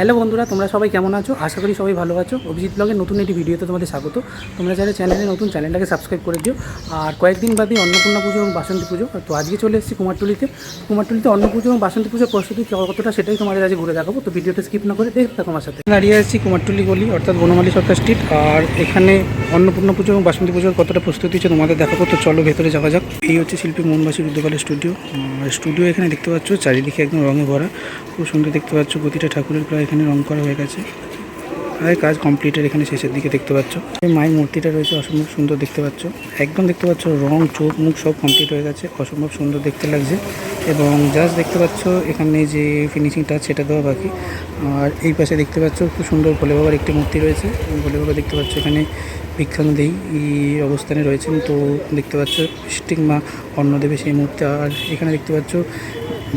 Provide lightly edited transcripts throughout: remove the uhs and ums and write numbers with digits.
Hello বন্ধুরা, তোমরা সবাই কেমন আছো? আশা করি সবাই ভালো আছো। অভিজিৎ ব্লগের নতুন একটি ভিডিওতে তোমাদের স্বাগত। তোমরা যারা চ্যানেলে নতুন, চ্যানেলটাকে সাবস্ক্রাইব করে দিও। আর কয়েকদিন বাদে অন্নপূর্ণা পুজো এবং বাসন্তী পুজো, তো আজকে চলে এসেছি কুমারটুলিতে অন্নপুজো এবং বাসন্তী পুজোর প্রস্তুতি কতটা সেটাই তোমাদের আজকে ঘুরে দেখাবো। তো ভিডিওটা স্কিপ না করে দেখতে থাকো আমার সাথে। দাঁড়িয়ে আছি কুমারটুলি গলি অর্থাৎ বনমালী সরকার স্ট্রিট। আর এখানে অন্নপূর্ণা পুজো এবং বাসন্তী পুজোর কতটা প্রস্তুতি হচ্ছে তোমাদের দেখাবো। তো চলো ভেতরে যাওয়া যাক। এই হচ্ছে শিল্পী মোহনবাসী রুদ্রপালের স্টুডিও। এখানে দেখতে পাচ্ছ চারিদিকে একদম রঙে ভরা, খুব সুন্দর দেখতে পাচ্ছ। প্রতিটা ঠাকুরের প্রায় এখানে রং করা হয়ে গেছে, প্রায় কাজ কমপ্লিটের এখানে শেষের দিকে দেখতে পাচ্ছ। এই মায়ের মূর্তিটা রয়েছে, অসম্ভব সুন্দর দেখতে পাচ্ছ। একদম দেখতে পাচ্ছ রং, চোখ, মুখ সব কমপ্লিট হয়ে গেছে, অসম্ভব সুন্দর দেখতে লাগছে। এবং জাস্ট দেখতে পাচ্ছ এখানে যে ফিনিশিংটা সেটা দেওয়া বাকি। আর এই পাশে দেখতে পাচ্ছ খুব সুন্দর ভোলে বাবার একটি মূর্তি রয়েছে। ভোলে বাবা দেখতে পাচ্ছ এখানে ভিক্ষাঙ্গদেয়ী এই অবস্থানে রয়েছেন। তো দেখতে পাচ্ছ স্টিক মা অন্ন দেবে সেই মূর্তি। আর এখানে দেখতে পাচ্ছ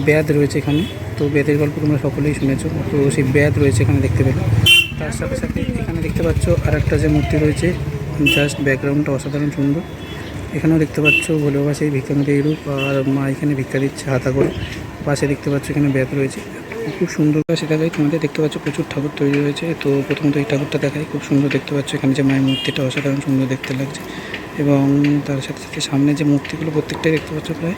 ব্যাদ রয়েছে এখানে। তো ব্যাদের গল্প তোমরা সকলেই শুনেছো, তো সেই ব্যাদ রয়েছে এখানে দেখতে পেলে। তার সাথে সাথে এখানে দেখতে পাচ্ছ আর একটা যে মূর্তি রয়েছে, জাস্ট ব্যাকগ্রাউন্ডটা অসাধারণ সুন্দর। এখানেও দেখতে পাচ্ছ ভোলে বাবা সেই ভিক্ষাঙ্গদেয়ী রূপ, আর মা এখানে ভিক্ষা দিচ্ছে হাতা করে। পাশে দেখতে পাচ্ছ এখানে ব্যাদ রয়েছে, খুব সুন্দর। সে দেখায় তোমাদের দেখতে পাচ্ছ প্রচুর ঠাকুর তৈরি হয়েছে। তো প্রথমত এই ঠাকুরটা দেখায়, খুব সুন্দর দেখতে পাচ্ছ। এখানে যে মায়ের মূর্তিটা অসাধারণ সুন্দর দেখতে লাগছে। এবং তার সাথে সাথে সামনে যে মূর্তিগুলো প্রত্যেকটাই দেখতে পাচ্ছ প্রায়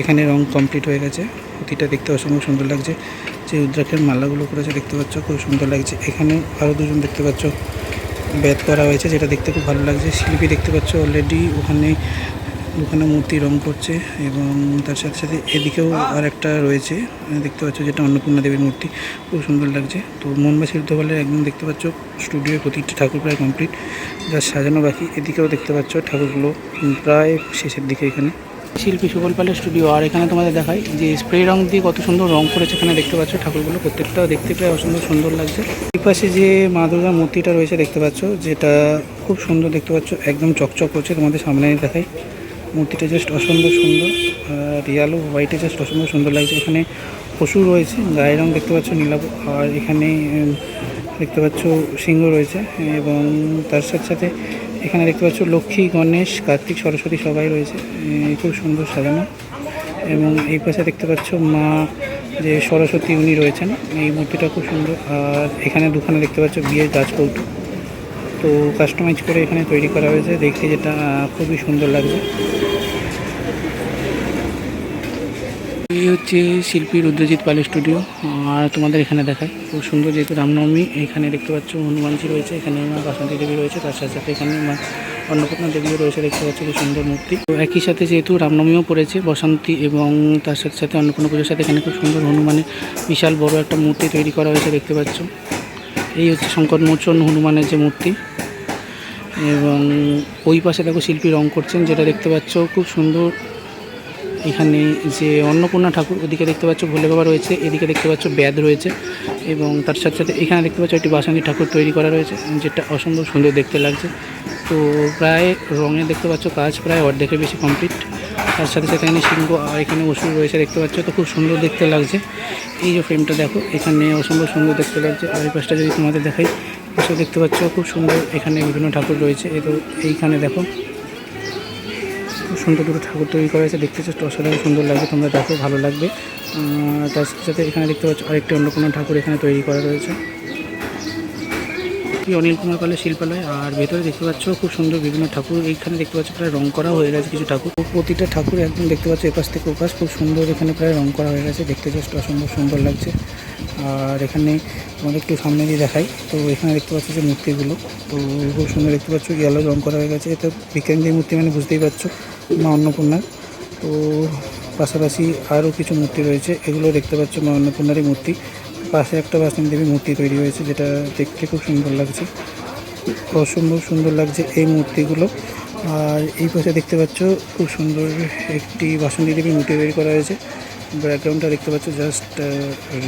এখানে রং কমপ্লিট হয়ে গেছে। প্রতিটা দেখতে অসম্ভব সুন্দর লাগছে। যে রুদ্রাক্ষের মালাগুলো করেছে দেখতে পাচ্ছ, খুব সুন্দর লাগছে। এখানে আরও দুজন দেখতে পাচ্ছ ব্যাত করা হয়েছে, যেটা দেখতে খুব ভালো লাগছে। শিল্পী দেখতে পাচ্ছ অলরেডি ওখানে মূর্তি রং করছে। এবং তার সাথে সাথে এদিকেও আর একটা রয়েছে দেখতে পাচ্ছ, যেটা অন্নপূর্ণা দেবীর মূর্তি, খুব সুন্দর লাগছে। তো মোহনবাসী রুদ্রপালের একদম দেখতে পাচ্ছ স্টুডিওর প্রতিটি ঠাকুর প্রায় কমপ্লিট, যা সাজানো বাকি। এদিকেও দেখতে পাচ্ছ ঠাকুরগুলো প্রায় শেষের দিকে। এখানে শিল্পী সুবল পালের স্টুডিও। আর এখানে তোমাদের দেখাই যে স্প্রে রং দিয়ে কত সুন্দর রং করেছে। এখানে দেখতে পাচ্ছ ঠাকুরগুলো প্রত্যেকটাও দেখতে প্রায় অসম্ভব সুন্দর লাগছে। এই পাশে যে মা দুর্গার মূর্তিটা রয়েছে দেখতে পাচ্ছ, যেটা খুব সুন্দর দেখতে পাচ্ছ, একদম চকচক করছে। তোমাদের সামনে দেখাই, মূর্তিটা জাস্ট অসম্ভব সুন্দর। আর ইয়েলো হোয়াইটে জাস্ট অসম্ভব সুন্দর লাগছে। এখানে পশু রয়েছে, গায়ের রং দেখতে পাচ্ছ নীলাভ। আর এখানে দেখতে পাচ্ছ সিংহ রয়েছে। এবং তার সাথে সাথে এখানে দেখতে পাচ্ছ লক্ষ্মী, গণেশ, কার্তিক, সরস্বতী সবাই রয়েছে, খুব সুন্দর সাজানো। এবং এই পাশে দেখতে পাচ্ছ মা যে সরস্বতী উনি রয়েছেন, এই মূর্তিটা খুব সুন্দর। আর এখানে দুখানে দেখতে পাচ্ছ বিয়ের গাছকৌটো, তো কাস্টমাইজ করে এখানে তৈরি করা হয়েছে, দেখতে যেটা খুবই সুন্দর লাগছে। এই হচ্ছে শিল্পী রুদ্রজিৎ পালের স্টুডিও। আর তোমাদের এখানে দেখায় খুব সুন্দর, যেহেতু রামনবমী এখানে দেখতে পাচ্ছ হনুমানজি রয়েছে, এখানে মা বাসন্তী দেবী রয়েছে, তার সাথে সাথে এখানে মা অন্নপূর্ণা দেবীও রয়েছে দেখতে পাচ্ছ, খুব সুন্দর মূর্তি। তো একই সাথে যেহেতু রামনবমীও পড়েছে বসন্তী এবং তার সাথে সাথে অন্নপূর্ণা পুজোর সাথে এখানে খুব সুন্দর হনুমানের বিশাল বড় একটা মূর্তি তৈরি করা হয়েছে দেখতে পাচ্ছ। এই হচ্ছে সংকটমোচন হনুমানের যে মূর্তি। এবং ওই পাশে দেখো শিল্পী রং করছেন, যেটা দেখতে পাচ্ছ খুব সুন্দর। এখানে যে অন্নপূর্ণা ঠাকুর, ওদিকে দেখতে পাচ্ছ ভোলে বাবা রয়েছে, এদিকে দেখতে পাচ্ছ ব্যাদ রয়েছে। এবং তার সাথে সাথে এখানে দেখতে পাচ্ছ একটি বাসন্তী ঠাকুর তৈরি করা রয়েছে, যেটা অসম্ভব সুন্দর দেখতে লাগছে। তো প্রায় রঙে দেখতে পাচ্ছ কাজ প্রায় অর্ধেকের বেশি কমপ্লিট। তার সাথে সাথে এখানে সিংহ আর এখানে অসুর রয়েছে দেখতে পাচ্ছ, তো খুব সুন্দর দেখতে লাগছে। এই যে ফ্রেমটা দেখো, এখানে অসম্ভব সুন্দর দেখতে লাগছে। আর এই পাশটা যদি তোমাদের দেখাই, পাশে দেখতে পাচ্ছ খুব সুন্দর এখানে বিভিন্ন ঠাকুর রয়েছে। তো এইখানে দেখো খুব সুন্দর দুটো ঠাকুর তৈরি করা হয়েছে, দেখতে জাস্ট অসাধারণ সুন্দর লাগবে। তোমরা দেখো, ভালো লাগবে। তার সাথে এখানে দেখতে পাচ্ছ আরেকটি অন্নপূর্ণা ঠাকুর এখানে তৈরি করা রয়েছে, অনিল কুমার পালের শিল্পালয়। আর ভেতরে দেখতে পাচ্ছ খুব সুন্দর বিভিন্ন ঠাকুর এইখানে দেখতে পাচ্ছ, প্রায় রং করা হয়ে গেছে কিছু ঠাকুর। প্রতিটা ঠাকুর একদম দেখতে পাচ্ছ এপাশ থেকে ওপাশ খুব সুন্দর এখানে প্রায় রং করা হয়ে গেছে, দেখতে জাস্ট অসম্ভব সুন্দর লাগছে। আর এখানে আমাদের একটু সামনে দিয়ে দেখাই, তো এখানে দেখতে পাচ্ছ যে মূর্তিগুলো, তো খুব সুন্দর দেখতে পাচ্ছ, ইয়েলো রং করা হয়ে গেছে। এটা ভিক্ষাঙ্গদেয়ী মূর্তি, মানে বুঝতেই পারছো মা অন্নপূর্ণার। তো পাশাপাশি আরও কিছু মূর্তি রয়েছে, এগুলো দেখতে পাচ্ছ মা অন্নপূর্ণারই মূর্তি। পাশে একটা বাসন্তী দেবী মূর্তি তৈরি হয়েছে, যেটা দেখতে খুব সুন্দর লাগছে, অসম্ভব সুন্দর লাগছে এই মূর্তিগুলো। আর এই পাশে দেখতে পাচ্ছ খুব সুন্দর একটি বাসন্তী দেবী মূর্তি তৈরি করা হয়েছে। ব্যাকগ্রাউন্ডটা দেখতে পাচ্ছ জাস্ট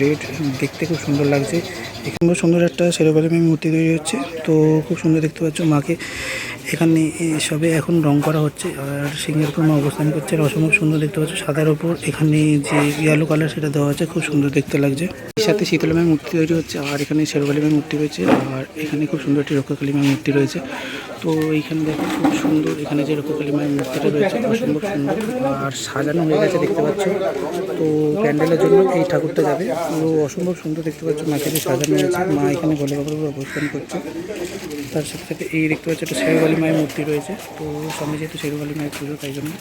রেড, দেখতে খুব সুন্দর লাগছে। এখানে সুন্দর একটা শেরোকালিমের মূর্তি তৈরি হচ্ছে, তো খুব সুন্দর দেখতে পাচ্ছ মাকে। এখানে সবে এখন রং করা হচ্ছে, আর সিংহের উপর মা অবস্থান করছে। আর অসম্ভব সুন্দর দেখতে পাচ্ছ সাদার ওপর এখানে যে ইয়েলো কালার সেটা দেওয়া আছে, খুব সুন্দর দেখতে লাগছে। এর সাথে শীতলামের মূর্তি তৈরি হচ্ছে, আর এখানে শেরোকালিমের মূর্তি রয়েছে। আর এখানে খুব সুন্দর একটি রক্ষাকালী মায়ের মূর্তি রয়েছে। তো এইখানে দেখো খুব সুন্দর, এখানে যে রক্ষাকালী মায়ের মূর্তিটা রয়েছে অসম্ভব সুন্দর আর সাজানো হয়ে গেছে দেখতে পাচ্ছ। তো প্যান্ডেলের জন্য এই ঠাকুরটা যাবে, পুরো অসম্ভব সুন্দর দেখতে পাচ্ছ। মাকে যে সাজানো হয়েছে, মা এখানে ভোলে বাবার উপর অবস্থান করছে। তার সাথে সাথে এই দেখতে পাচ্ছ একটা শেরওয়ালি মায়ের মূর্তি রয়েছে। তো সামনে যেহেতু শেরওয়ালি মায়ের পুজো, তাই জন্য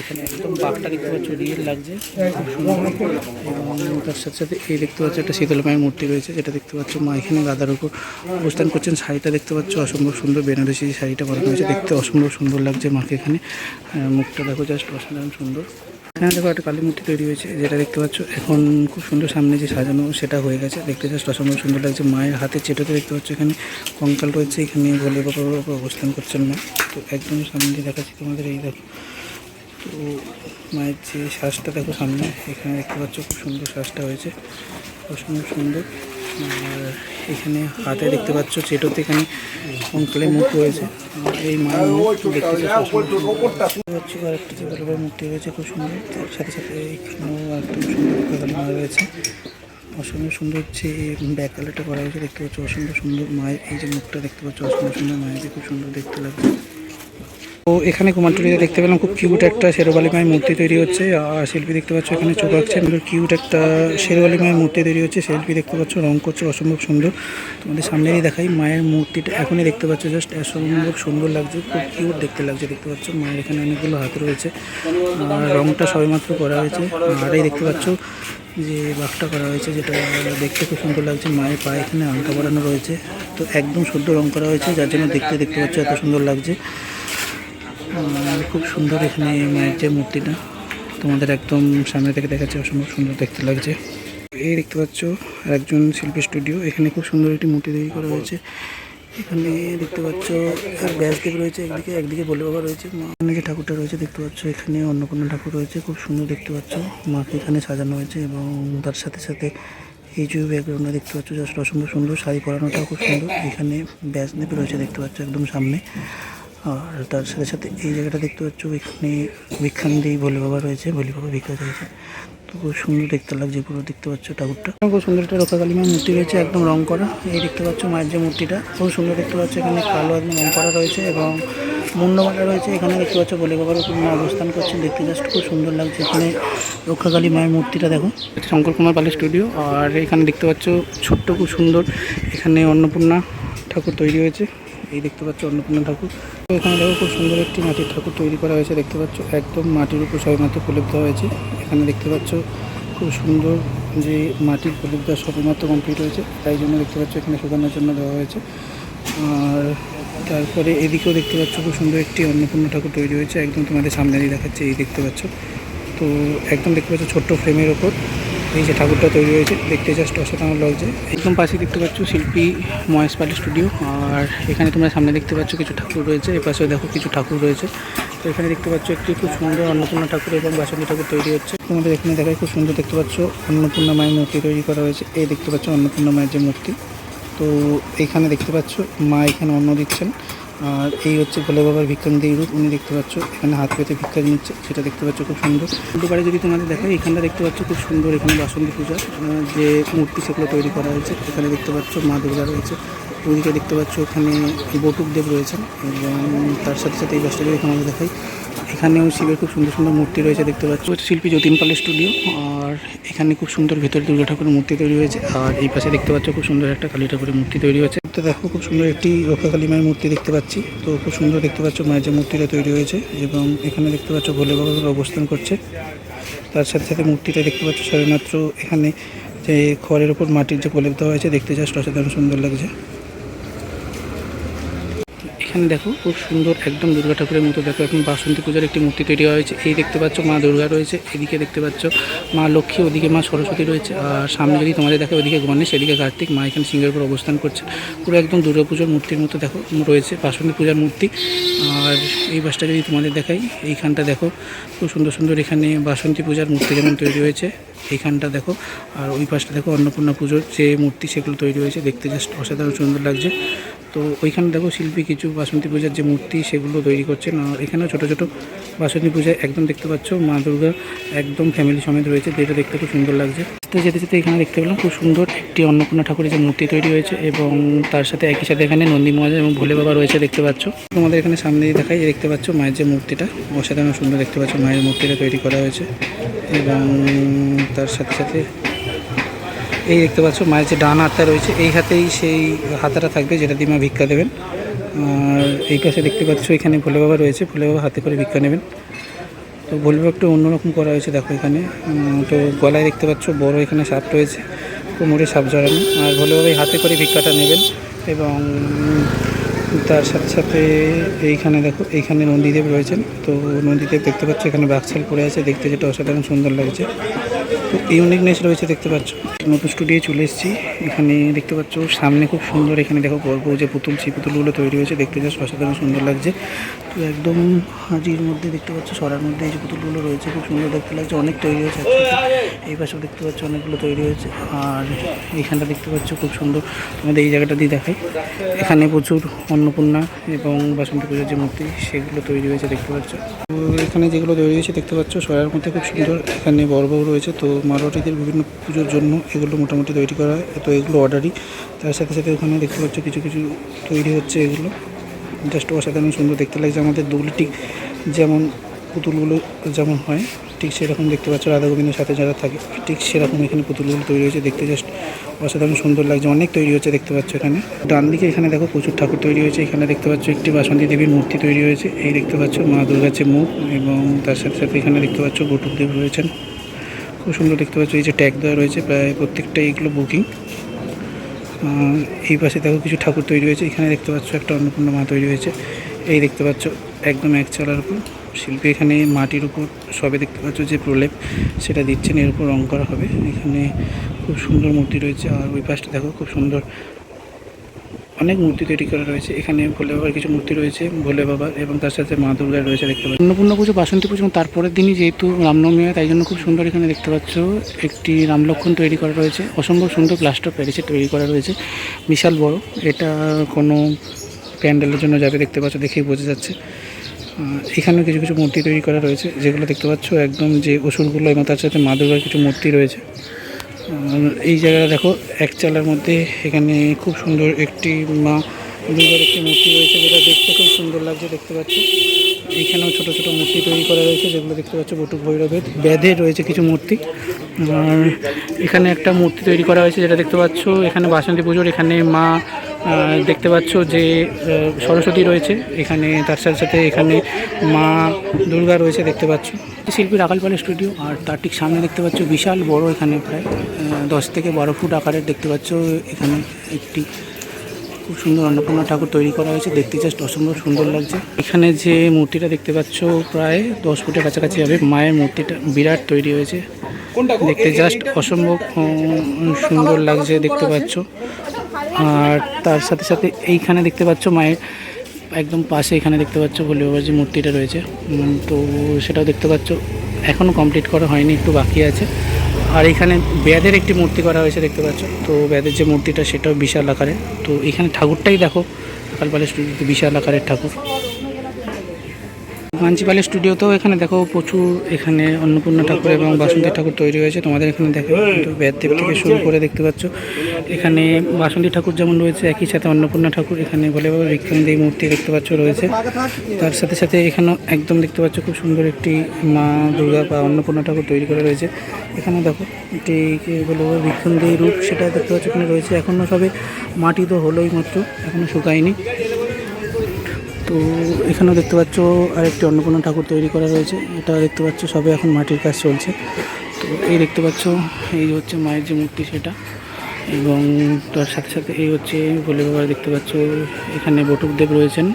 এখানে একদম বাঘটা দেখতে পাচ্ছ, রিয়েল লাগছে খুব সুন্দর। এবং তার সাথে সাথে এই দেখতে পাচ্ছ একটা শীতল মায়ের মূর্তি রয়েছে, যেটা দেখতে পাচ্ছ মা এখানে গাদার উপর অবস্থান করছেন। শাড়িটা দেখতে পাচ্ছ অসম্ভব সুন্দর, বেনারসি শাড়িটা পরানো হয়েছে, দেখতে অসম্ভব সুন্দর লাগছে মাকে এখানে। মুখটা দেখো জাস্ট অসাধারণ সুন্দর। এখানে দেখো একটা কালী মূর্তি তৈরি হয়েছে, যেটা দেখতে পাচ্ছ এখন খুব সুন্দর সামনে যে সাজানো সেটা হয়ে গেছে, দেখতে জাস্ট অসম্ভব সুন্দর লাগছে। মায়ের হাতে চেটোতে দেখতে পাচ্ছ এখানে কঙ্কাল রয়েছে, এখানে ভোলে বাবার উপর অবস্থান করছেন মা। তো একদম সামনে দিয়ে দেখাচ্ছি তোমাদের, এই দেখো। তো মায়ের যে শ্বাসটা দেখো সামনে, এখানে দেখতে পাচ্ছ খুব সুন্দর শ্বাসটা হয়েছে, অসম্ভব সুন্দর। আর এখানে হাতে দেখতে পাচ্ছ চেটোতে এখানে কঙ্কালের মুখ রয়েছে, এই মায়ের মুখ দেখতে পাচ্ছি। আর একটা যে বড় মূর্তি রয়েছে খুব সুন্দর, তার সাথে সাথে এখানেও একদম সুন্দর রক্ষাকালী মা রয়েছে, অসম্ভব সুন্দর। যে ব্যাক কালারটা করা হয়েছে দেখতে পাচ্ছ অসম্ভব সুন্দর। মায়ের এই যে মুখটা দেখতে পাচ্ছ অসম্ভব সুন্দর, মায়ের খুব সুন্দর দেখতে লাগছে। তো এখানে কুমারটুলিতে দেখতে পেলাম খুব কিউট একটা শেরওয়ালি মায়ের মূর্তি তৈরি হচ্ছে। আর শিল্পী দেখতে পাচ্ছ এখানে চোখ আঁকছে, কিউট একটা শেরওয়ালি মায়ের মূর্তি তৈরি হচ্ছে। শিল্পী দেখতে পাচ্ছ রং করছে অসম্ভব সুন্দর। তোমাদের সামনেই দেখাই, মায়ের মূর্তিটা এখনই দেখতে পাচ্ছ জাস্ট অসম্ভব সুন্দর লাগছে, খুব কিউট দেখতে লাগছে দেখতে পাচ্ছ। মায়ের এখানে অনেকগুলো হাত রয়েছে, আর রংটা সবেমাত্র করা হয়েছে। আর এই দেখতে পাচ্ছ যে বাঘটা করা হয়েছে, যেটা দেখতে খুব সুন্দর লাগছে। মায়ের পায়ে এখানে আংটা বাড়ানো রয়েছে, তো একদম শুদ্ধ রং করা হয়েছে, যার জন্য দেখতে পাচ্ছ এত সুন্দর লাগছে। খুব সুন্দর এখানে মায়ের যে মূর্তিটা তোমাদের একদম সামনে থেকে দেখাচ্ছে, অসম্ভব সুন্দর দেখতে লাগছে। এই দেখতে পাচ্ছ একজন শিল্পী স্টুডিও, এখানে খুব সুন্দর একটি মূর্তি তৈরি করা হয়েছে। এখানে দেখতে পাচ্ছ ব্যাসদেব রয়েছে একদিকে, একদিকে ভোলে বাবা রয়েছে। এখানে যে ঠাকুরটা রয়েছে দেখতে পাচ্ছ, এখানে অন্নপূর্ণা ঠাকুর রয়েছে, খুব সুন্দর দেখতে পাচ্ছ। মাকে এখানে সাজানো হয়েছে এবং তার সাথে সাথে এই যে ব্যাকগ্রাউন্ডটা দেখতে পাচ্ছ জাস্ট অসম্ভব সুন্দর। শাড়ি পরানোটাও খুব সুন্দর। এখানে ব্যাসদেব রয়েছে দেখতে পাচ্ছ একদম সামনে। আর তার সাথে সাথে এই জায়গাটা দেখতে পাচ্ছ, এখানে ভিক্ষান দিয়ে ভোলে বাবা রয়েছে, ভোলে বাবা ভিক্ষা চাইছে। তো খুব সুন্দর দেখতে লাগছে পুরো, দেখতে পাচ্ছ ঠাকুরটা খুব সুন্দর। একটা রক্ষাকালী মায়ের মূর্তি রয়েছে একদম রং করা। এই দেখতে পাচ্ছ মায়ের যে মূর্তিটা খুব সুন্দর দেখতে পাচ্ছ, এখানে কালো একদম রং করা রয়েছে এবং মুন্ডমালা রয়েছে। এখানে দেখতে পাচ্ছ ভোলে বাবার উপর অবস্থান করছেন, দেখতে জাস্ট খুব সুন্দর লাগছে। এখানে রক্ষাকালী মায়ের মূর্তিটা দেখো, শঙ্কর কুমার পালের স্টুডিও। আর এখানে দেখতে পাচ্ছ ছোট্ট খুব সুন্দর এখানে অন্নপূর্ণা ঠাকুর তৈরি হয়েছে। এই দেখতে পাচ্ছ অন্নপূর্ণা ঠাকুর। তো এখানে দেখো খুব সুন্দর একটি মাটির ঠাকুর তৈরি করা হয়েছে, দেখতে পাচ্ছ একদম মাটির উপর সবেমাত্র প্রলেপ দেওয়া হয়েছে। এখানে দেখতে পাচ্ছ খুব সুন্দর যে মাটির প্রলেপ দেওয়া সবেমাত্র কমপ্লিট হয়েছে, তাই জন্য দেখতে পাচ্ছ এখানে শুকানোর জন্য দেওয়া হয়েছে। আর তারপরে এদিকেও দেখতে পাচ্ছ খুব সুন্দর একটি অন্নপূর্ণা ঠাকুর তৈরি হয়েছে, একদম তোমাদের সামনে দিয়ে দেখাচ্ছে। এই দেখতে পাচ্ছ, তো একদম দেখতে পাচ্ছ ছোট্ট ফ্রেমের ওপর এই যে ঠাকুরটা তৈরি হয়েছে, দেখতে জাস্ট অসাধারণ লাগছে। একদম পাশে দেখতে পাচ্ছ শিল্পী মহেশ পালের স্টুডিও। আর এখানে তোমরা সামনে দেখতে পাচ্ছ কিছু ঠাকুর রয়েছে, এই পাশেও দেখো কিছু ঠাকুর রয়েছে। তো এখানে দেখতে পাচ্ছ একটি খুব সুন্দর অন্নপূর্ণা ঠাকুর এবং বাসন্তী ঠাকুর তৈরি হচ্ছে। তোমাদের এখানে দেখায় খুব সুন্দর দেখতে পাচ্ছ অন্নপূর্ণা মায়ের মূর্তি তৈরি করা হয়েছে। এই দেখতে পাচ্ছ অন্নপূর্ণা মায়ের যে মূর্তি। তো এখানে দেখতে পাচ্ছ মা এখানে অন্ন দিচ্ছেন। আর এই হচ্ছে ভোলে বাবার ভিক্ষান্দি রূপ, উনি দেখতে পাচ্ছ এখানে হাত পেতে ভিক্ষা নিচ্ছে, সেটা দেখতে পাচ্ছ খুব সুন্দর। দুবারে যদি তোমাদের দেখায়, এখানটা দেখতে পাচ্ছ খুব সুন্দর এখানে বাসন্তী পূজার যে মূর্তি সেগুলো তৈরি করা হয়েছে। এখানে দেখতে পাচ্ছ মা দুর্গা রয়েছে, ওইদিকে দেখতে পাচ্ছ এখানে বটুক দেব রয়েছেন। এবং তার সাথে সাথে এই বাসটা যদি তোমাদের দেখাই, এখানেও শিবের খুব সুন্দর সুন্দর মূর্তি রয়েছে দেখতে পাচ্ছ। শিল্পী যতীন পালের স্টুডিও। আর এখানে খুব সুন্দর ভেতরে দুর্গা ঠাকুরের মূর্তি তৈরি হয়েছে। আর এই পাশে দেখতে পাচ্ছ খুব সুন্দর একটা কালী ঠাকুরের মূর্তি তৈরি হয়েছে। তো দেখো খুব সুন্দর একটি রক্ষাকালী মায়ের মূর্তি দেখতে পাচ্ছি। তো খুব সুন্দর দেখতে পাচ্ছ মায়ের যে মূর্তিটা তৈরি হয়েছে, এবং এখানে দেখতে পাচ্ছ ভোলে বাবা অবস্থান করছে। তার সাথে সাথে মূর্তিটা দেখতে পাচ্ছ সবেমাত্র এখানে যে খড়ের উপর মাটির যে প্রলেপ দেওয়া হয়েছে, দেখতে জাস্ট অসাধারণ সুন্দর লাগছে। এখানে দেখো খুব সুন্দর একদম দুর্গা ঠাকুরের মতো দেখো এখন বাসন্তী পূজার একটি মূর্তি তৈরি হয়েছে। এই দেখতে পাচ্ছ মা দুর্গা রয়েছে, এদিকে দেখতে পাচ্ছ মা লক্ষ্মী, ওদিকে মা সরস্বতী রয়েছে। আর সামনে যদি তোমাদের দেখো, ওদিকে গণেশ, এদিকে কার্তিক। মা এখানে সিংহের উপর অবস্থান করছে, পুরো একদম দুর্গা পুজোর মূর্তির মতো দেখো রয়েছে, বাসন্তী পূজার মূর্তি। আর এই বাসটা যদি তোমাদের দেখাই, এইখানটা দেখো খুব সুন্দর সুন্দর এখানে বাসন্তী পূজার মূর্তি যেমন তৈরি হয়েছে, এইখানটা দেখো। আর ওই পাশটা দেখো অন্নপূর্ণা পুজোর যে মূর্তি সেগুলো তৈরি হয়েছে, দেখতে জাস্ট অসাধারণ সুন্দর লাগছে। তো ওইখানে দেখো শিল্পী কিছু বাসন্তী পূজার যে মূর্তি সেগুলো তৈরি করছেন। আর এখানেও ছোটো ছোটো বাসন্তী পূজায় একদম দেখতে পাচ্ছ মা দুর্গা একদম ফ্যামিলি সমেত রয়েছে, যেটা দেখতে খুব সুন্দর লাগছে। তো যেতে যেতে এখানে দেখতে পেলাম খুব সুন্দর একটি অন্নপূর্ণা ঠাকুরের যে মূর্তি তৈরি হয়েছে এবং তার সাথে একই সাথে এখানে নন্দী মহারাজ এবং ভোলে বাবা রয়েছে দেখতে পাচ্ছ। তোমাদের এখানে সামনেই দেখাই, দেখতে পাচ্ছ মায়ের যে মূর্তিটা অসাধারণ সুন্দর দেখতে পাচ্ছ। মায়ের মূর্তিটা তৈরি করা হয়েছে এবং তার সাথে সাথে এই দেখতে পাচ্ছ মায়ের যে ডান হাতটা রয়েছে, এই হাতেই সেই হাতাটা থাকবে যেটা দিয়ে মা ভিক্ষা দেবেন। আর এই পাশে দেখতে পাচ্ছ এখানে ভোলে বাবা রয়েছে, ভোলে বাবা হাতে করে ভিক্ষা নেবেন। তো ভোলে বাবা একটু অন্যরকম করা হয়েছে দেখো এখানে। তো গলায় দেখতে পাচ্ছ বড় এখানে সাপ রয়েছে, কোমরে সাপ জড়ানো। আর ভোলে বাবা হাতে করে ভিক্ষাটা নেবেন এবং তার সাথে সাথে এইখানে দেখো এইখানে নন্দীদেব রয়েছেন। তো নন্দীদেব দেখতে পাচ্ছ এখানে বাঘছাল পড়ে আছে, দেখতে যেটা অসাধারণ সুন্দর লাগছে। তো ইউনিকনেস রয়েছে দেখতে পাচ্ছ। নতুন স্টুডিও চলে এসেছি, এখানে দেখতে পাচ্ছ সামনে খুব সুন্দর এখানে দেখো গল্প যে পুতুল, সেই পুতুলগুলো তৈরি হয়েছে, দেখতে জাস্ট অসাধারণ সুন্দর লাগছে। তো একদম হাজির মধ্যে দেখতে পাচ্ছ সরার মধ্যে এই যে পুতুলগুলো রয়েছে খুব সুন্দর দেখতে লাগছে, অনেক তৈরি হয়েছে একসাথে। এই পাশেও দেখতে পাচ্ছ অনেকগুলো তৈরি হয়েছে। আর এইখানটা দেখতে পাচ্ছ খুব সুন্দর, তোমাদের এই জায়গাটা দিয়ে দেখাই। এখানে প্রচুর অন্নপূর্ণা এবং বাসন্তী পূজার যে মূর্তি সেগুলো তৈরি হয়েছে দেখতে পাচ্ছ। তো এখানে যেগুলো তৈরি হয়েছে দেখতে পাচ্ছ সরার মধ্যে খুব সুন্দর, এখানে বড় বড় রয়েছে। তো মারোয়ারিদের বিভিন্ন পুজোর জন্য এগুলো মোটামুটি তৈরি করা হয়, তো এগুলো অর্ডারই। তার সাথে সাথে ওখানে দেখতে পাচ্ছ কিছু কিছু তৈরি হচ্ছে, এগুলো জাস্ট অসাধারণ সুন্দর দেখতে লাগছে। আমাদের দুগলিটি যেমন পুতুলগুলো যেমন হয় ঠিক সেরকম দেখতে পাচ্ছ, রাধা গোবিন্দের সাথে যারা থাকে ঠিক সেরকম এখানে পুতুলগুলো তৈরি হয়েছে, দেখতে জাস্ট অসাধারণ সুন্দর লাগছে। অনেক তৈরি হচ্ছে দেখতে পাচ্ছ এখানে। ডান দিকে এখানে দেখো প্রচুর ঠাকুর তৈরি হয়েছে, এখানে দেখতে পাচ্ছ একটি বাসন্তী দেবীর মূর্তি তৈরি হয়েছে, এই দেখতে পাচ্ছ মা দুর্গার যে মুখ। এবং তার সাথে সাথে এখানে দেখতে পাচ্ছ বটুকদেব রয়েছেন, খুব সুন্দর দেখতে পাচ্ছ। এই যে ট্যাগ দেওয়া রয়েছে প্রায় প্রত্যেকটাই এগুলো বুকিং। এই পাশে দেখো কিছু ঠাকুর তৈরি হয়েছে, এখানে দেখতে পাচ্ছ একটা অন্নপূর্ণা মা তৈরি হয়েছে, এই দেখতে পাচ্ছ একদম এক চালার উপর শিল্পী এখানে মাটির উপর সবে দেখতে পাচ্ছ যে প্রলেপ সেটা দিচ্ছেন, এর উপর রং করা হবে। এখানে খুব সুন্দর মূর্তি রয়েছে। আর ওই পাশটা দেখো খুব সুন্দর অনেক মূর্তি তৈরি করা রয়েছে, এখানে ভোলে বাবার কিছু মূর্তি রয়েছে, ভোলে বাবার এবং তার সাথে মা দুর্গার রয়েছে দেখতে পাচ্ছ। অন্নপূর্ণা পুজো বাসন্তী পুজো তারপরের দিনই যেহেতু রামনবমী হয়, তাই জন্য খুব সুন্দর এখানে দেখতে পাচ্ছ একটি রামলক্ষণ তৈরি করা রয়েছে, অসম্ভব সুন্দর প্লাস্টার প্যারিসে তৈরি করা রয়েছে, বিশাল বড়। এটা কোনো প্যান্ডেলের জন্য যাবে দেখতে পাচ্ছ, দেখেই বোঝা যাচ্ছে। এখানেও কিছু কিছু মূর্তি তৈরি করা রয়েছে, যেগুলো দেখতে পাচ্ছ একদম যে অসুরগুলো এবং তার সাথে মা দুর্গার কিছু মূর্তি রয়েছে। এই জায়গাটা দেখো এক চালার মধ্যে এখানে খুব সুন্দর একটি মা দুর্গার একটি মূর্তি রয়েছে, যেটা দেখতে খুব সুন্দর লাগছে দেখতে পাচ্ছ। এইখানেও ছোটো ছোটো মূর্তি তৈরি করা রয়েছে, যেগুলো দেখতে পাচ্ছ বটুক ভৈরবের, ব্যাধের রয়েছে কিছু মূর্তি। আর এখানে একটা মূর্তি তৈরি করা হয়েছে যেটা দেখতে পাচ্ছ এখানে বাসন্তী পুজোর। এখানে মা দেখতে পাচ্ছ যে সরস্বতী রয়েছে এখানে, তার সাথে সাথে এখানে মা দুর্গা রয়েছে দেখতে পাচ্ছ। শিল্পী রাখাল পালের স্টুডিও, আর তার ঠিক সামনে দেখতে পাচ্ছ বিশাল বড়, এখানে প্রায় 10 থেকে 12 ফুট আকারের দেখতে পাচ্ছ এখানে একটি খুব সুন্দর অন্নপূর্ণা ঠাকুর তৈরি করা হয়েছে, দেখতে জাস্ট অসম্ভব সুন্দর লাগছে। এখানে যে মূর্তিটা দেখতে পাচ্ছ প্রায় 10 ফুটের কাছাকাছি হবে, মায়ের মূর্তিটা বিরাট তৈরি হয়েছে, দেখতে জাস্ট অসম্ভব সুন্দর লাগছে দেখতে পাচ্ছ। আর তার সাথে সাথে এইখানে দেখতে পাচ্ছ মায়ের একদম পাশে এখানে দেখতে পাচ্ছ ভোলে বাবার যে মূর্তিটা রয়েছে, তো সেটাও দেখতে পাচ্ছ এখনও কমপ্লিট করা হয়নি, একটু বাকি আছে। আর এখানে ব্যাধের একটি মূর্তি করা হয়েছে দেখতে পাচ্ছ, তো ব্যাধের যে মূর্তিটা সেটাও বিশাল আকারের। তো এখানে ঠাকুরটাই দেখো রাখাল পালের স্টুডিওতে বিশাল আকারের ঠাকুর। মানচিপালের স্টুডিওতেও এখানে দেখো প্রচুর এখানে অন্নপূর্ণা ঠাকুর এবং বাসন্তী ঠাকুর তৈরি হয়েছে, তোমাদের এখানে দেখো ব্যাধদেব থেকে শুরু করে দেখতে পাচ্ছ এখানে বাসন্তী ঠাকুর যেমন রয়েছে, একই সাথে অন্নপূর্ণা ঠাকুর এখানে ভোলে বাবার ভিক্ষান্দি মূর্তি দেখতে পাচ্ছ রয়েছে। তার সাথে সাথে এখানেও একদম দেখতে পাচ্ছ খুব সুন্দর একটি মা দুর্গা বা অন্নপূর্ণা ঠাকুর তৈরি করা রয়েছে। এখানে দেখো এটি ভোলে বাবার ভিক্ষান্দি রূপ সেটা দেখতে পাচ্ছ এখানে রয়েছে, এখনও সবে মাটি তো হলোই মাত্র, এখনও শুকায়নি। তো এখানেও দেখতে পাচ্ছ আরেকটি অন্নপূর্ণা ঠাকুর তৈরি করা রয়েছে, এটা দেখতে পাচ্ছ সবে এখন মাটির কাজ চলছে। তো এই দেখতে পাচ্ছ এই হচ্ছে মায়ের যে মূর্তি সেটা, এবং তার সাথে সাথে এই হচ্ছে ভোলে বাবা দেখতে পাচ্ছ এখানে বটুকদেব রয়েছেন,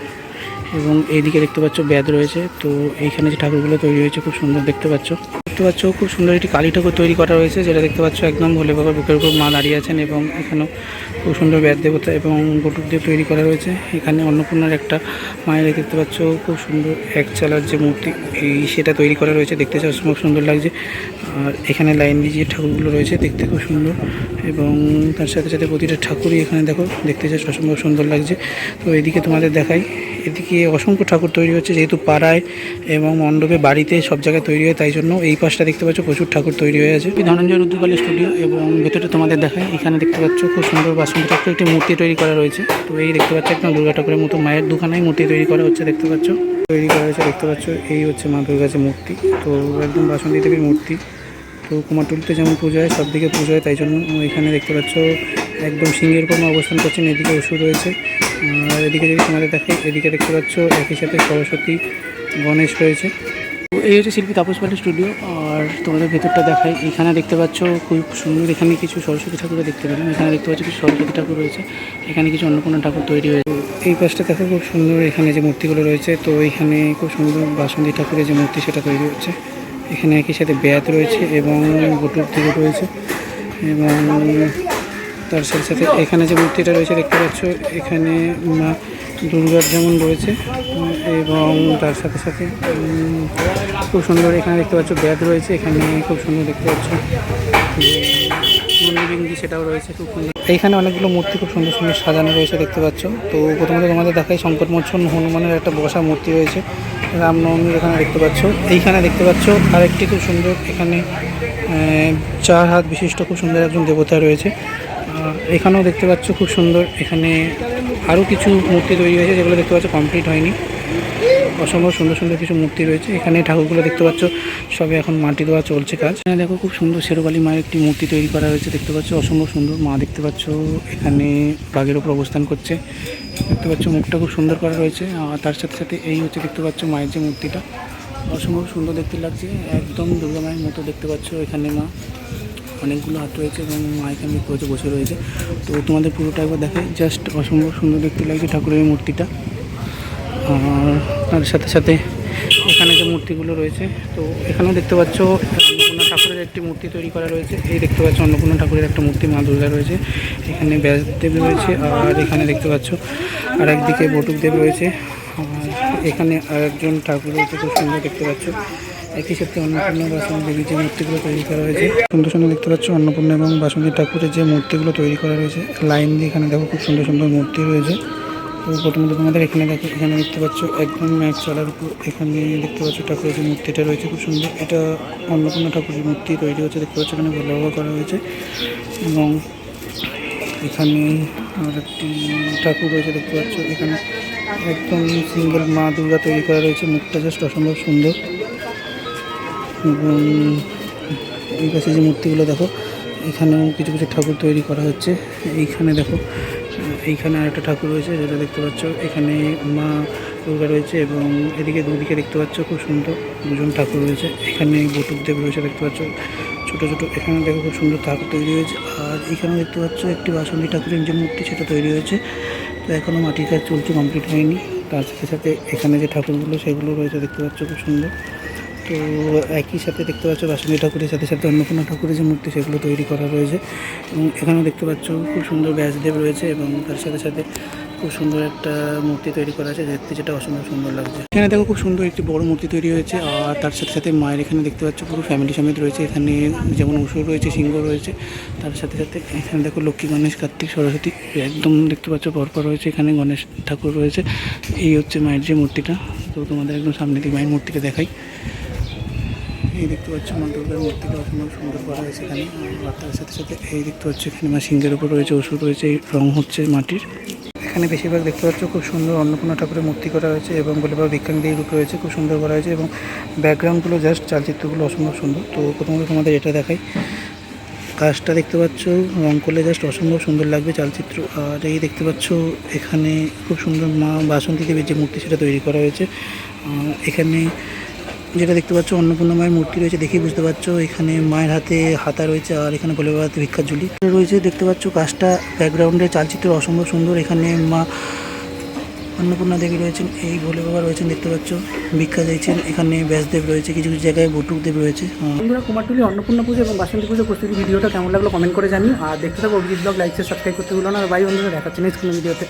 এবং এইদিকে দেখতে পাচ্ছ ব্যাধ রয়েছে। তো এইখানে যে ঠাকুরগুলো তৈরি হয়েছে খুব সুন্দর দেখতে পাচ্ছ। দেখতে পাচ্ছ খুব সুন্দর একটি কালী ঠাকুর তৈরি করা রয়েছে, যেটা দেখতে পাচ্ছ একদম ভোলে বাবার বুকের উপর মা দাঁড়িয়ে আছেন এবং এখানেও খুব সুন্দর ব্যাদ দেবতা এবং বটুকদেব তৈরি করা রয়েছে। এখানে অন্নপূর্ণার একটা মায়ের দেখতে পাচ্ছ খুব সুন্দর এক চালার যে মূর্তি সেটা তৈরি করা রয়েছে, দেখতে খুব সুন্দর লাগছে। আর এখানে লাইন দিয়ে যে ঠাকুরগুলো রয়েছে দেখতে খুব সুন্দর এবং তার সাথে সাথে প্রতিটা ঠাকুরই এখানে দেখো দেখতে চাচ্ছ অসম্ভব সুন্দর লাগছে। তো এদিকে তোমাদের দেখাই, এদিকে অসংখ্য ঠাকুর তৈরি হচ্ছে, যেহেতু পাড়ায় এবং মণ্ডপে বাড়িতে সব জায়গায় তৈরি হয়, তাই জন্য এই পাশটা দেখতে পাচ্ছ প্রচুর ঠাকুর তৈরি হয়ে আছে। ধনঞ্জয় রুদ্রকালী স্টুডিও এবং ভেতরে তোমাদের দেখায়, এখানে দেখতে পাচ্ছ খুব সুন্দর বাসন্তী ঠাকুর একটি মূর্তি তৈরি করা রয়েছে। তো এই দেখতে পাচ্ছ একদম দুর্গা ঠাকুরের মতো মায়ের দুখানায় মূর্তি তৈরি করা হচ্ছে, দেখতে পাচ্ছ তৈরি করা হয়েছে। দেখতে পাচ্ছ এই হচ্ছে মা দুর্গার যে মূর্তি, তো একদম বাসন্তী দেবীর মূর্তি। তো কুমারটুলিতে যেমন পুজো হয় সব দিকে পুজো হয়, তাই জন্য এখানে দেখতে পাচ্ছ একদম সিংহের উপর অবস্থান করছেন। এদিকে ওষুধ রয়েছে, আর এদিকে যদি তোমাদের দেখে এদিকে দেখতে পাচ্ছ একই সাথে সরস্বতী গণেশ রয়েছে। তো এই হচ্ছে শিল্পী তাপস পালের স্টুডিও। আর তোমাদের ভেতরটা দেখাই, এখানে দেখতে পাচ্ছ খুব সুন্দর, এখানে কিছু সরস্বতী ঠাকুরও দেখতে পেলাম। এখানে দেখতে পাচ্ছ কিছু সরস্বতী ঠাকুর রয়েছে, এখানে কিছু অন্নপূর্ণা ঠাকুর তৈরি হয়েছে। এই পাশটা দেখো খুব সুন্দর, এখানে যে মূর্তিগুলো রয়েছে, তো এখানে খুব সুন্দর বাসন্তী ঠাকুরের যে মূর্তি সেটা তৈরি হচ্ছে। এখানে একই সাথে ব্যাত রয়েছে এবং বটুক দিকে রয়েছে এবং তার সাথে সাথে এখানে যে মূর্তিটা রয়েছে দেখতে পাচ্ছ এখানে মা দুর্গার যেমন রয়েছে এবং তার সাথে সাথে খুব সুন্দর এখানে দেখতে পাচ্ছ ব্যাত রয়েছে। এখানে খুব সুন্দর দেখতে পাচ্ছ মন্দিরবিন্দি সেটাও রয়েছে খুব সুন্দর। এইখানে অনেকগুলো মূর্তি খুব সুন্দর সুন্দর সাজানো রয়েছে দেখতে পাচ্ছ। তো প্রথমত তোমাদের দেখাই সংকটমোচন হনুমানের একটা বসা মূর্তি রয়েছে, রামনবমীর এখানে দেখতে পাচ্ছ। এইখানে দেখতে পাচ্ছ আরেকটি খুব সুন্দর, এখানে 4 হাত বিশিষ্ট খুব সুন্দর একজন দেবতা রয়েছে। এখানেও দেখতে পাচ্ছ খুব সুন্দর, এখানে আরও কিছু মূর্তি তৈরি হয়েছে যেগুলো দেখতে পাচ্ছ কমপ্লিট হয়নি। অসম্ভব সুন্দর সুন্দর কিছু মূর্তি রয়েছে। এখানে ঠাকুরগুলো দেখতে পাচ্ছ সবে এখন মাটি দেওয়া চলছে কাজ। এখানে দেখো খুব সুন্দর শেরকালী মায়ের একটি মূর্তি তৈরি করা হয়েছে, দেখতে পাচ্ছ অসম্ভব সুন্দর মা দেখতে পাচ্ছ এখানে বাঘের উপর অবস্থান করছে, দেখতে পাচ্ছ মুখটা খুব সুন্দর করা রয়েছে। আর তার সাথে সাথে এই হচ্ছে দেখতে পাচ্ছ মায়ের যে মূর্তিটা অসম্ভব সুন্দর দেখতে লাগছে, একদম দুর্গা মায়ের মতো দেখতে পাচ্ছ। এখানে মা অনেকগুলো হাত রয়েছে এবং মা এখানে দেখতে পাচ্ছ বসে রয়েছে। তো তোমাদের পুরোটা একবার দেখে, জাস্ট অসম্ভব সুন্দর দেখতে লাগছে ঠাকুরের মূর্তিটা। আর তার সাথে সাথে এখানে যে মূর্তিগুলো রয়েছে, তো এখানেও দেখতে পাচ্ছ অন্নপূর্ণা ঠাকুরের একটি মূর্তি তৈরি করা রয়েছে। এই দেখতে পাচ্ছ অন্নপূর্ণা ঠাকুরের একটা মূর্তি মা দুর্গা রয়েছে, এখানে ব্যাসদেব রয়েছে। আর এখানে দেখতে পাচ্ছ আর একদিকে বটুকদেব রয়েছে। আর এখানে আরেকজন ঠাকুর রয়েছে খুব সুন্দর দেখতে পাচ্ছ। একই সাথে অন্নপূর্ণা বাসন্তী দেবীর যে মূর্তিগুলো তৈরি করা হয়েছে সুন্দর সুন্দর দেখতে পাচ্ছ। অন্নপূর্ণা এবং বাসন্তী ঠাকুরের যে মূর্তিগুলো তৈরি করা রয়েছে লাইন দিয়ে, এখানে দেখো খুব সুন্দর সুন্দর মূর্তি রয়েছে। তো প্রথমত তোমাদের এখানে দেখো, এখানে দেখতে পাচ্ছ একদম ম্যাচ চলার উপর এখানে দেখতে পাচ্ছ ঠাকুরের যে মূর্তিটা রয়েছে খুব সুন্দর, এটা অন্নপূর্ণা ঠাকুরের মূর্তি তৈরি হচ্ছে দেখতে পাচ্ছ। এখানে ভালোভাবে করা হয়েছে এবং এখানে আর একটি ঠাকুর রয়েছে দেখতে পাচ্ছ। এখানে একদম সিঙ্গেল মা দুর্গা তৈরি করা রয়েছে, মুখটা জাস্ট অসম্ভব সুন্দর। এবং এই কাছে যে মূর্তিগুলো দেখো, এখানেও কিছু কিছু ঠাকুর তৈরি করা হচ্ছে। এইখানে দেখো, এইখানে আরেকটা ঠাকুর রয়েছে যেটা দেখতে পাচ্ছ, এখানে মা দুর্গা রয়েছে এবং এদিকে দুদিকে দেখতে পাচ্ছ খুব সুন্দর দুজন ঠাকুর রয়েছে। এখানে বটুকদেব রয়েছে দেখতে পাচ্ছ ছোটো ছোটো, এখানে দেখো খুব সুন্দর ঠাকুর তৈরি হয়েছে। আর এখানে দেখতে পাচ্ছ একটি বাসন্তী ঠাকুরের যে মূর্তি সেটা তৈরি হয়েছে, তো এখনও মাটির কাজ চলছে, কমপ্লিট হয়নি। তার সাথে সাথে এখানে যে ঠাকুরগুলো সেগুলো রয়েছে দেখতে পাচ্ছ খুব সুন্দর। তো একই সাথে দেখতে পাচ্ছ বাসন্তী ঠাকুরের সাথে সাথে অন্নপূর্ণা ঠাকুরের যে মূর্তি সেগুলো তৈরি করা রয়েছে এবং এখানেও দেখতে পাচ্ছ খুব সুন্দর ব্যাসদেব রয়েছে এবং তার সাথে সাথে খুব সুন্দর একটা মূর্তি তৈরি করা আছে দেখতে, যেটা অসম্ভব সুন্দর লাগছে। এখানে দেখো খুব সুন্দর একটি বড় মূর্তি তৈরি হয়েছে। আর তার সাথে সাথে মায়ের এখানে দেখতে পাচ্ছ পুরো ফ্যামিলি সমেত রয়েছে, এখানে যেমন অসুর রয়েছে, সিংহ রয়েছে। তার সাথে সাথে এখানে দেখো লক্ষ্মী, গণেশ, কার্তিক, সরস্বতী একদম দেখতে পাচ্ছ পরপর রয়েছে। এখানে গণেশ ঠাকুর রয়েছে। এই হচ্ছে মায়ের যে মূর্তিটা, তো তোমাদের একদম সামনে থেকে মায়ের মূর্তিটা দেখাই। এই দেখতে পাচ্ছ মা দুর্গার মূর্তিটা অসম্ভব সুন্দর করা হয়েছে এখানে। আর তার সাথে সাথে এই দেখতে পাচ্ছ এখানে মা সিংহের উপর রয়েছে, ওষুধ রয়েছে, এই রং হচ্ছে মাটির। এখানে বেশিরভাগ দেখতে পাচ্ছ খুব সুন্দর অন্নপূর্ণা ঠাকুরের মূর্তি করা হয়েছে এবং বলে বা ভিক্ষাঙ্গির রূপ রয়েছে, খুব সুন্দর করা হয়েছে এবং ব্যাকগ্রাউন্ডগুলো জাস্ট চালচিত্রগুলো অসম্ভব সুন্দর। তো প্রথমত তোমাদের এটা দেখাই, কাজটা দেখতে পাচ্ছ রং করলে জাস্ট অসম্ভব সুন্দর লাগবে চালচিত্র। আর এই দেখতে পাচ্ছ এখানে খুব সুন্দর মা বাসন্তী দেবীর যে মূর্তি সেটা তৈরি করা হয়েছে। এখানে যেটা দেখতে পাচ্ছ অন্নপূর্ণা মায়ের মূর্তি রয়েছে, দেখেই বুঝতে পারছো। এখানে মায়ের হাতে হাতা রয়েছে আর এখানে ভোলে বাবার হাতে ভিক্ষার ঝুলি রয়েছে দেখতে পাচ্ছ। কাজটা ব্যাকগ্রাউন্ডে চালচিত্র অসম্ভব সুন্দর। এখানে মা অন্নপূর্ণা দেবী রয়েছেন, এই ভোলে বাবা রয়েছেন দেখতে পাচ্ছ, ভিক্ষা চাইছেন। এখানে ব্যাসদেব রয়েছে, কিছু কিছু জায়গায় বটুক দেব রয়েছে। বন্ধুরা, কুমারটুলি অন্নপূর্ণা পুজো এবং বাসন্তী পুজো প্রস্তুতি ভিডিওটা কেমন লাগলো কমেন্ট করে জানিও। আর দেখতে থাকো Abhijit blog, like share subscribe করতে ভুলো না। আর বাই বন্ধুরা, দেখাচ্ছে নেক্সট কোনো ভিডিওতে।